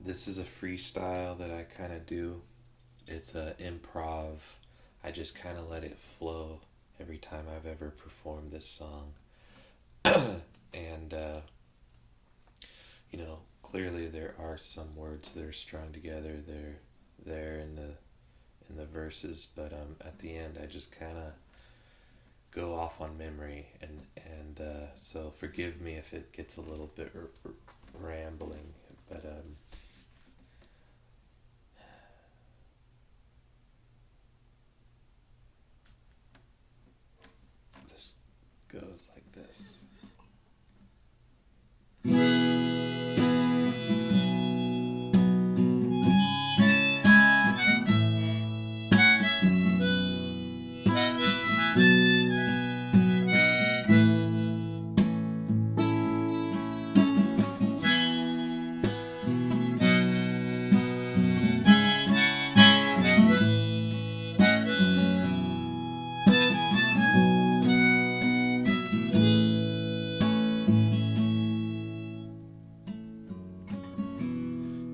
This is a freestyle that I kind of do. It's a improv. I just kind of let it flow every time I've ever performed this song. And clearly there are some words that are strung together. They're there in the verses, but at the end I just kind of go off on memory, and so forgive me if it gets a little bit rambling, but this goes like this.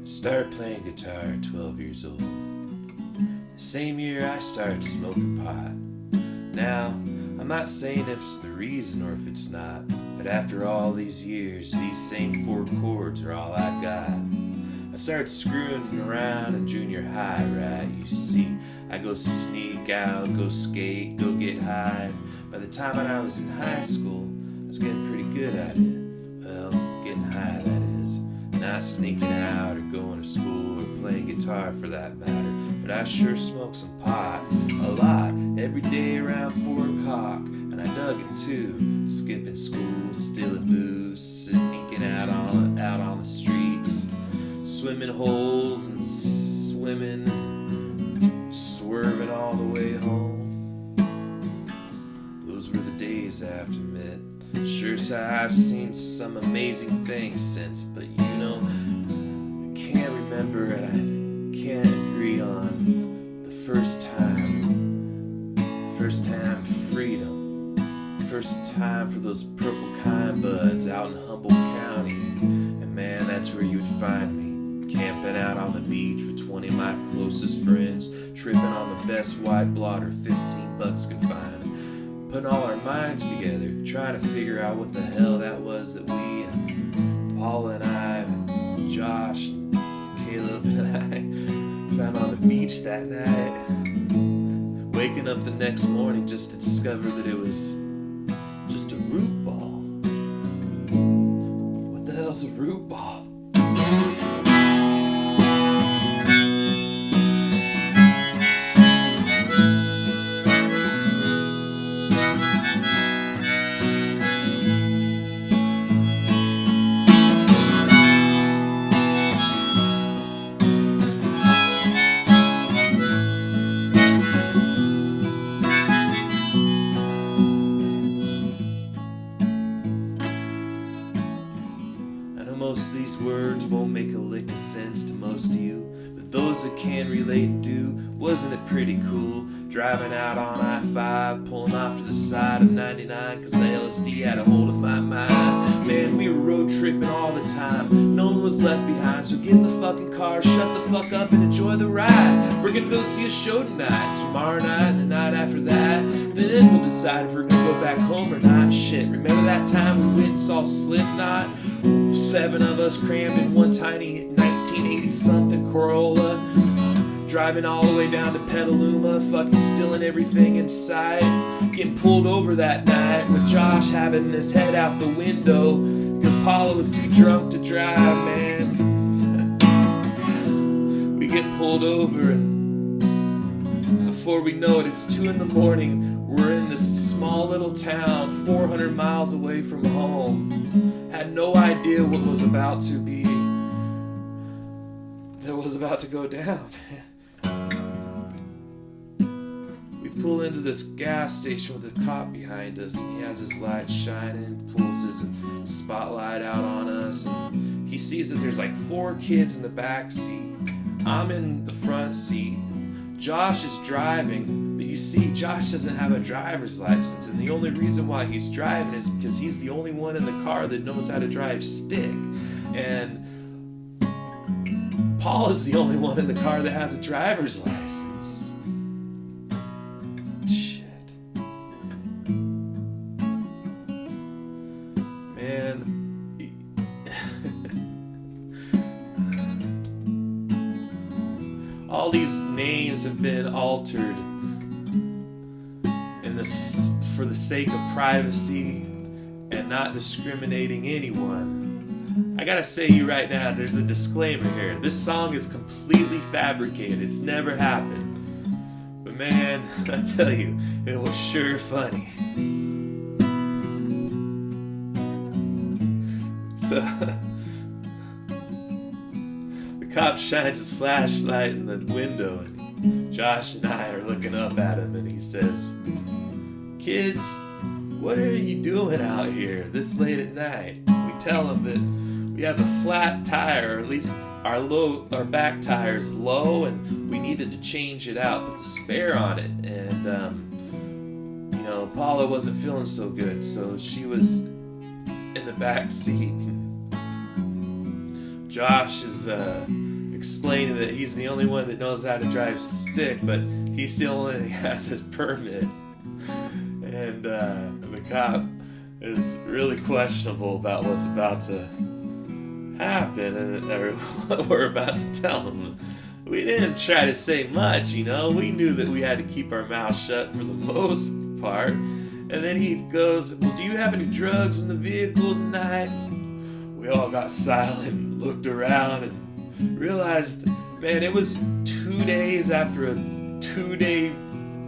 Started playing guitar at 12 years old. The same year I started smoking pot. Now, I'm not saying if it's the reason or if it's not, but after all these years, these same four chords are all I got. I started screwing around in junior high, right? You see, I go sneak out, go skate, go get high. By the time I was in high school, I was getting pretty good at it. Well, getting high, that is. Not sneaking out or going to school or playing guitar for that matter, but I sure smoked some pot, a lot, every day around 4 o'clock, and I dug it too, skipping school, stealing booze, sneaking out on the streets, swimming holes and swimming, swerving all the way home. Those were the days, I have to admit. Sure, so I've seen some amazing things since, but I can't remember and I can't agree on the first time freedom, first time for those purple kind buds out in Humboldt County, and man, that's where you'd find me, camping out on the beach with 20 of my closest friends, tripping on the best white blotter 15 bucks can find, putting all our minds together, trying to figure out what the hell that was that we and Paula and I and Josh and Caleb and I found on the beach that night. Waking up the next morning just to discover that it was just a root ball. What the hell's a root ball? Most of these words won't make a lick of sense to most of you, but those that can relate and do, wasn't it pretty cool? Driving out on I-5, pulling off to the side of 99, cause the LSD had a hold of my mind. Man, we were road tripping all the time, no one was left behind, so get in the fucking car, shut the fuck up and enjoy the ride. We're gonna go see a show tonight, tomorrow night, and the night after that, then we'll decide if we're gonna go back home or not. Shit, remember that time we went and saw Slipknot? 7 of us crammed in one tiny 1980-something Corolla, driving all the way down to Petaluma, fucking stealing everything in sight, getting pulled over that night with Josh having his head out the window because Paula was too drunk to drive, man. We get pulled over and before we know it, it's 2 in the morning. We're in this small little town 400 miles away from home. Had no idea what was about to be, that was about to go down. We pull into this gas station with a cop behind us, and he has his lights shining, pulls his spotlight out on us, and he sees that there's like 4 kids in the back seat. I'm in the front seat. Josh is driving, but you see, Josh doesn't have a driver's license, and the only reason why he's driving is because he's the only one in the car that knows how to drive stick. And Paula's the only one in the car that has a driver's license. Shit. Man. All these names have been altered for the sake of privacy and not discriminating anyone. I gotta say you right now, there's a disclaimer here. This song is completely fabricated. It's never happened. But man, I tell you, it was sure funny. So the cop shines his flashlight in the window, and Josh and I are looking up at him, and he says, "Kids, what are you doing out here this late at night?" We tell him that we have a flat tire, or at least our back tire's low, and we needed to change it out, put the spare on it. And Paula wasn't feeling so good, so she was in the back seat. Josh is explaining that he's the only one that knows how to drive stick, but he still only has his permit. And the cop is really questionable about what's about to happen, or what we're about to tell him. We didn't try to say much, we knew that we had to keep our mouth shut for the most part. And then he goes, "Well, do you have any drugs in the vehicle tonight?" We all got silent, looked around, and realized, man, it was 2 days after a 2-day,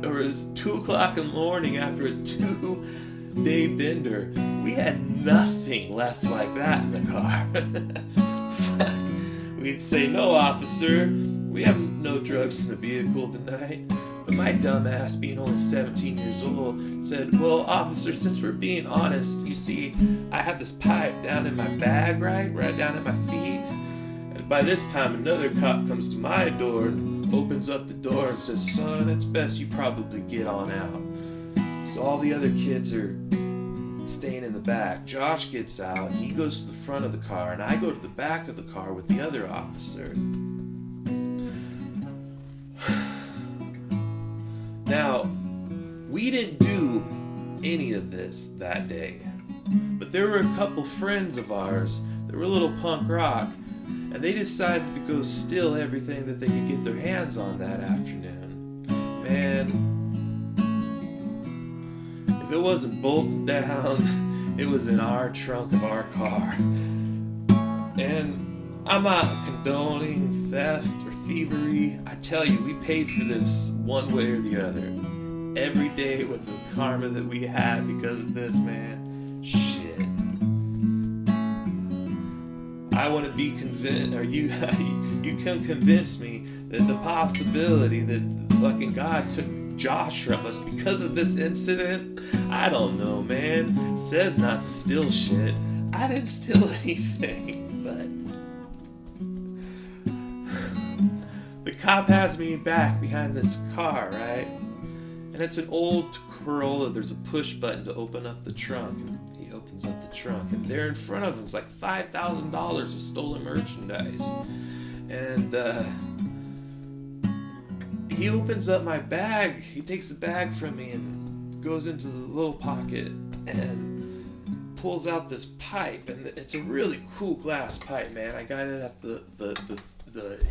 or it was 2 o'clock in the morning after a 2-day bender. We had nothing left like that in the car. We'd say, "No, officer, we have no drugs in the vehicle tonight." But my dumb ass, being only 17 years old, said, "Well, officer, since we're being honest, you see, I have this pipe down in my bag, right down at my feet." And by this time, another cop comes to my door and opens up the door and says, "Son, it's best you probably get on out." So all the other kids are staying in the back. Josh gets out, and he goes to the front of the car, and I go to the back of the car with the other officer. Now, we didn't do any of this that day, but there were a couple friends of ours that were a little punk rock, and they decided to go steal everything that they could get their hands on that afternoon. Man, if it wasn't bolted down, it was in our trunk of our car. And I'm not condoning theft or thievery. I tell you, we paid for this one way or the other. Every day with the karma that we had because of this, man. Shit. I want to be convinced, or you can convince me that the possibility that fucking God took Josh from us because of this incident, I don't know, man. It says not to steal shit. I didn't steal anything, but the cop has me back behind this car, right? And it's an old Corolla. There's a push button to open up the trunk. And he opens up the trunk, and there in front of him is like $5,000 of stolen merchandise. And he opens up my bag. He takes the bag from me and goes into the little pocket and pulls out this pipe. And it's a really cool glass pipe, man. I got it at the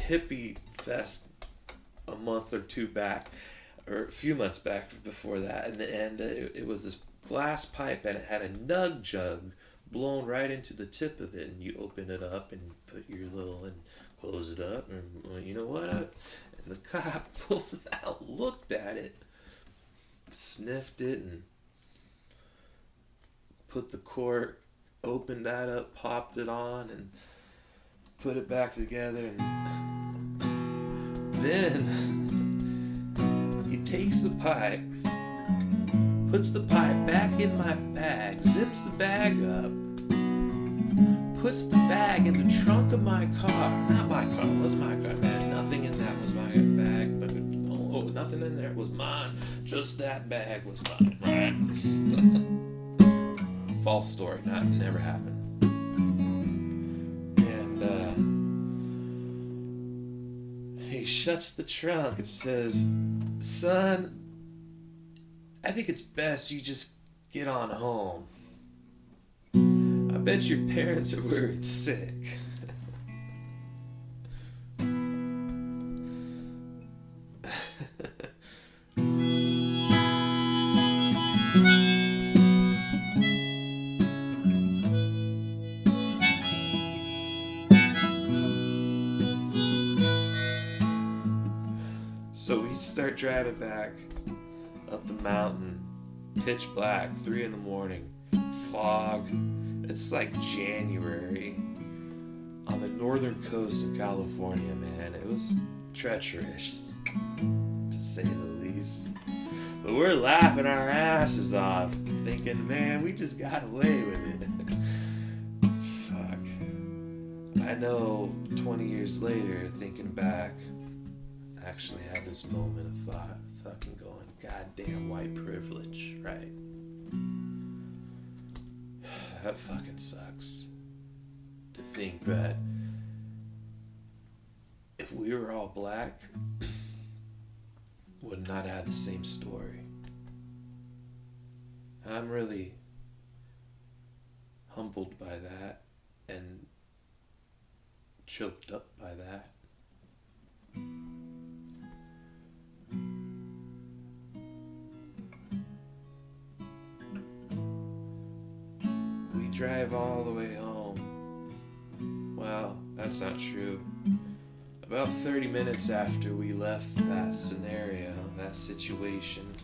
hippie fest a month or two back, or a few months back before that, and it was this glass pipe, and it had a nug jug blown right into the tip of it, and you open it up and put your little, and close it up, and well, you know what, and the cop pulled it out, looked at it, sniffed it, and put the cork, opened that up, popped it on, and put it back together, and then he takes the pipe, puts the pipe back in my bag, zips the bag up, puts the bag in the trunk of my car. Not my car, it wasn't my car, man. Nothing in that was my bag, but nothing in there was mine. Just that bag was mine, right? False story, never happened. And shuts the trunk. It says, "Son, I think it's best you just get on home. I bet your parents are worried sick." So we start driving back up the mountain, pitch black, 3 a.m, fog. It's like January on the northern coast of California, man. It was treacherous, to say the least. But we're laughing our asses off, thinking, man, we just got away with it. Fuck. I know 20 years later, thinking back, I actually had this moment of thought, fucking going, goddamn white privilege, right? That fucking sucks. To think that if we were all black, would not have the same story. I'm really humbled by that and choked up by that. We drive all the way home. Well, that's not true. About 30 minutes after we left that scenario, that situation,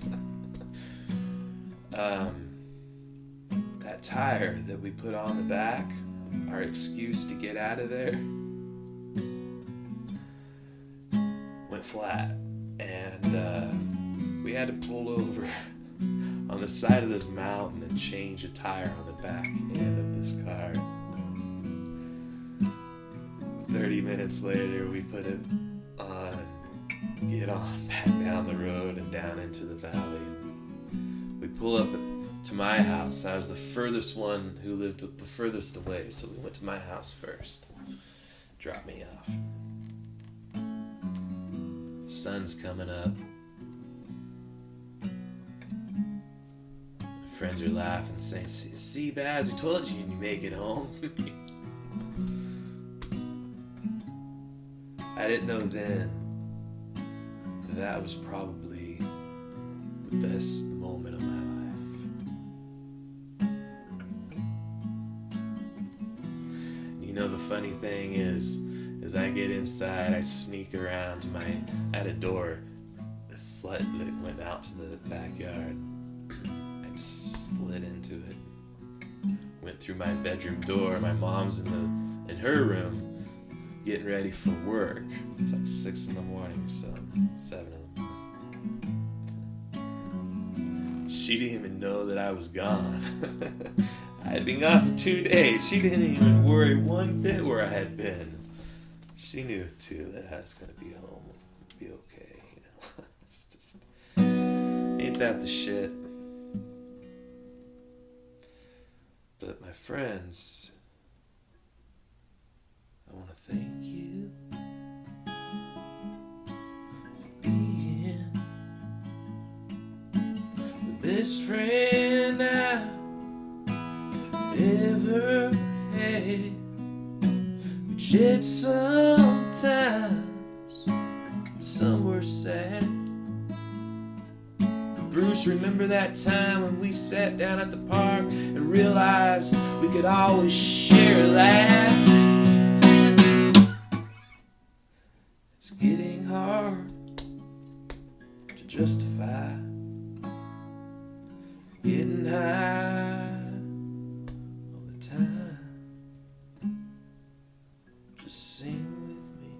that tire that we put on the back, our excuse to get out of there, went flat. And we had to pull over on the side of this mountain and change a tire on the back end of this car. 30 minutes later, we put it on and get on back down the road and down into the valley. We pull up to my house. I was the furthest one who lived the furthest away, so we went to my house first. Dropped me off. Sun's coming up. My friends are laughing, saying, "See, Baz, we told you you'd make it home." I didn't know then that was probably the best moment of my life. You know, the funny thing is I get inside, I sneak around to I had a door, a slit that went out to the backyard. I slid into it, went through my bedroom door. My mom's in her room, getting ready for work. It's like 6 a.m. or so, 7 a.m. She didn't even know that I was gone. I had been gone for 2 days. She didn't even worry one bit where I had been. She knew too that I was gonna be home, be okay, you know. It's just, ain't that the shit? But my friends, I want to thank you for being the best friend I ever had. But yet sometimes some were sad. Bruce, remember that time when we sat down at the park and realized we could always share a laugh? It's getting hard to justify getting high all the time. Just sing with me,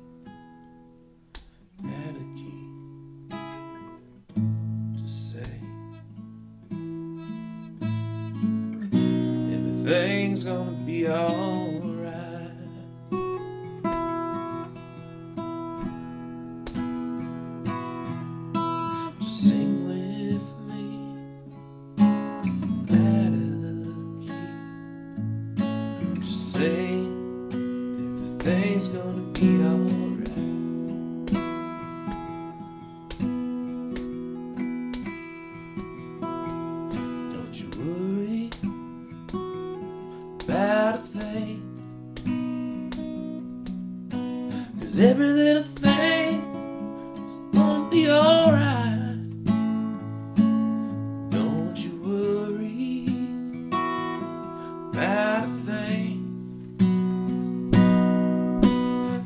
add a key, just say everything's gonna be alright. Sing with me, add a key. Just say everything's gonna be alright. 'cause every little thing is gonna be alright. Don't you worry about a thing,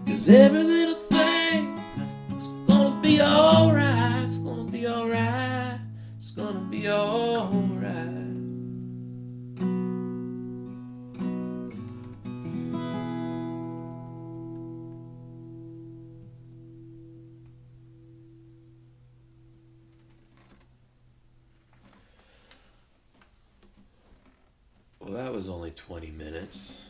'cause every little thing is gonna be alright. It's gonna be alright. It's gonna be alright. Well, that was only 20 minutes.